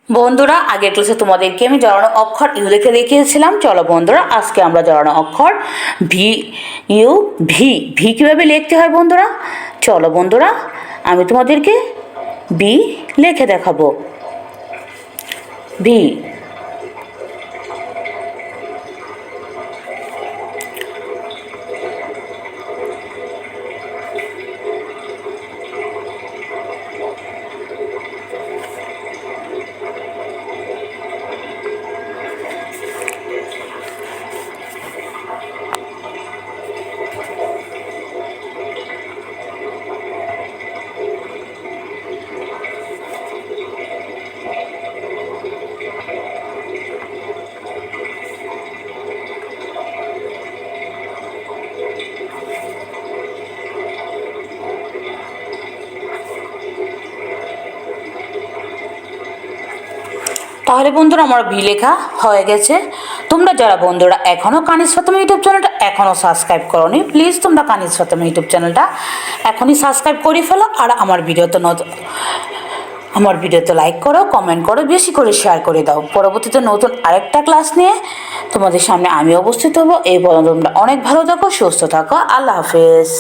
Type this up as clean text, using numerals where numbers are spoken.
বন্ধুরা, আগের ক্লাসে তোমাদেরকে আমি জড়ানো অক্ষর ইউ লিখে দেখিয়েছিলাম। চলো বন্ধুরা, আজকে আমরা জড়ানো অক্ষর ভি ইউ ভি ভি কীভাবে লিখতে হয় বন্ধুরা, চলো বন্ধুরা আমি তোমাদেরকে বি লিখে দেখাবো। ভি, তাহলে বন্ধুরা আমার ভি লেখা হয়ে গেছে। তোমরা যারা বন্ধুরা এখনও কানিজ ফাতেমা ইউটিউব চ্যানেলটা এখনও সাবস্ক্রাইব করোনি, প্লিজ তোমরা কানিজ ফাতেমা ইউটিউব চ্যানেলটা এখনই সাবস্ক্রাইব করে ফেলো। আর আমার ভিডিওতে লাইক করো, কমেন্ট করো, বেশি করে শেয়ার করে দাও। পরবর্তীতে নতুন আরেকটা ক্লাস নিয়ে তোমাদের সামনে আমি উপস্থিত হবো। এই পর্যন্ত তোমরা অনেক ভালো থাকো, সুস্থ থাকো। আল্লাহ হাফেজ।